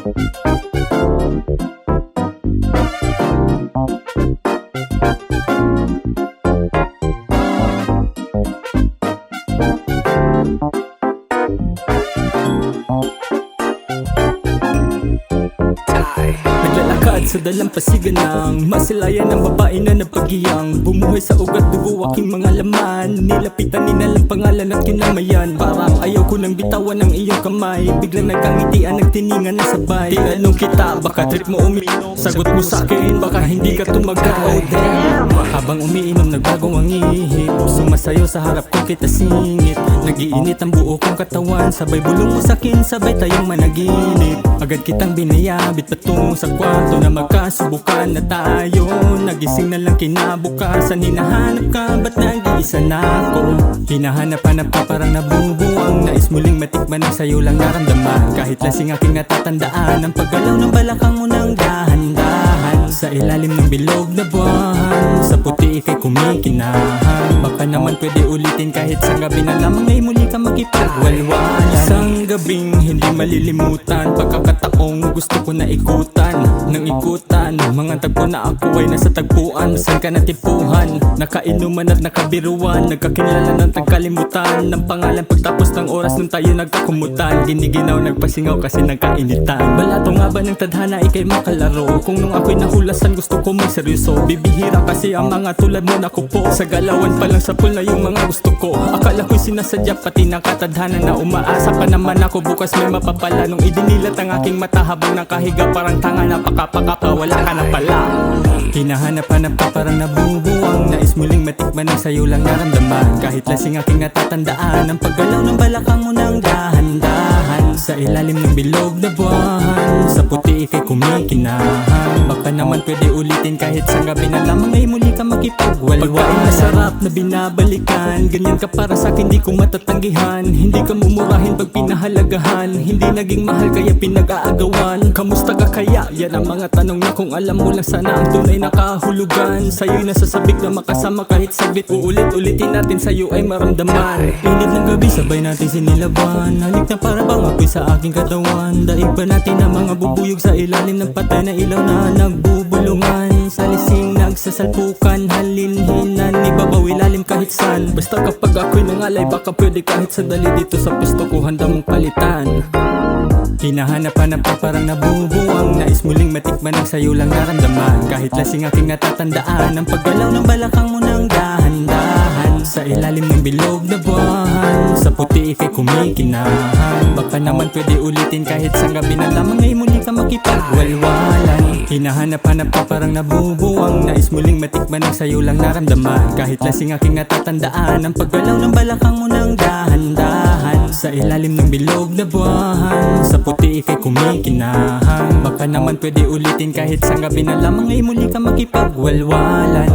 Naglalakad sa dalampasigan ng masilayan ng babae na napagiyang bumuhay sa ugat dugo aking mga laman. Nilapitan ninalang pangalan at kinamayan. Parang ayaw ko nang bitawan ng iyong kamay. Biglang nagkangitian, nagtiningan na sabay. Tinanong kita, baka trip mo uminom. Sagot mo sa'kin, baka hindi ka tumagal. Oh damn. Habang umiinom, nagbagong ang ihip. Sumasayo sa harap ko kita singit. Nagiinit ang buo kong katawan. Sabay bulong mo sa'kin, sabay tayong managinip. Agad kitang binayabit patungo sa kwarto na magkasubukan na tayo. Nagising na lang kinabukasan, hinahanap ka, ba't nag-iisa na ako? Hinahanap-hanap ka parang nabubuwang. Nais muling matikman ang sayo lang naramdaman. Kahit lasing aking natatandaan ang paggalaw ng balakang mo ng dahan-dahan. Sa ilalim ng bilog na buwan, sa puti ikay kumikinahan. Baka naman pwede ulitin kahit sa gabi na lamang ay muli ka makipagwalwalan. Isang gabing hindi malilimutan, pagkakataong gusto ko na ikutan ng ikutan. Mga tagpo na ako ay nasa tagpuan. Saan ka natipuhan? Nakainuman at nakabiruan. Nagkakilala ng tagkalimutan ng pangalan pagtapos ng oras nung tayo nagkakumutan. Giniginaw, nagpasingaw kasi nagkainitan. Balato nga ba ng tadhana ikay makalaro? Kung nung ako'y nahulasan gusto ko may seryoso. Bibihira kasi ang mga tulad mo nakupo. Sa galawan pa lang sa pool na yung mga gusto ko. Akala ko'y sinasadya pati nakatadhana na umaasa pa naman ako bukas may mapapala. Nung idinilat ang aking mata habang nakahiga parang tanga na pakapakapa wala ka na pala. Hinahanap-hanap ka parang nabubuwang. Nais muling matikman ang sayo lang naramdaman. Kahit lasing aking natatandaan ang paggalaw ng balakang mo ng dahan-dahan. Sa ilalim ng bilog na buwan, sa puti ikay kumikinahan. Baka naman pwede ulitin kahit sa gabi na lamang ay muli ka makipagwalwalan. Pagkain na sarap na binabalikan, ganyan ka para sa'kin di ko matatanggihan. Hindi ka mumurahin pag pinahalagahan. Hindi naging mahal kaya pinag-aagawan. Kamusta ka kaya? Yan ang mga tanong na kung alam mo lang sana ang tunay na kahulugan. Sa'yo'y nasasabik na makasama kahit saglit. Uulit-ulitin natin sa'yo ay maramdaman. Init ng gabi sabay natin sinilaban. Halik na para bang ako'y sa aking katawan. Daig ba natin ang mga bubuyog sa ilalim ng patay na ilaw na nagbubulungan. Sa lising nagsasalpukan, halinhinan, ibabaw ilalim kahit saan. Basta kapag ako'y nangalay baka pwede kahit sandali dito sa pusto ko handa mong palitan. Hinahanap-hanap ka parang nabubuwang. Nais muling matikman ang sayo lang naramdaman. Kahit lasing aking natatandaan ang paggalaw ng balakang mo ng dahan-dahan. Sa ilalim ng bilog na buwan, sa puti ikay kumikinahan. Baka naman pwede ulitin kahit sa gabi na lamang ay muli ka makipagwalwalan. Hinahanap-hanap ka parang nabubuwang. Nais muling matikman ang sayo lang naramdaman. Kahit lasing aking natatandaan ang paggalaw ng balakang mo ng dahan-dahan. Sa ilalim ng bilog na buwan, sa puti ikay kumikinahan. Baka naman pwede ulitin kahit sa gabi na lamang ay muli ka makipagwalwalan.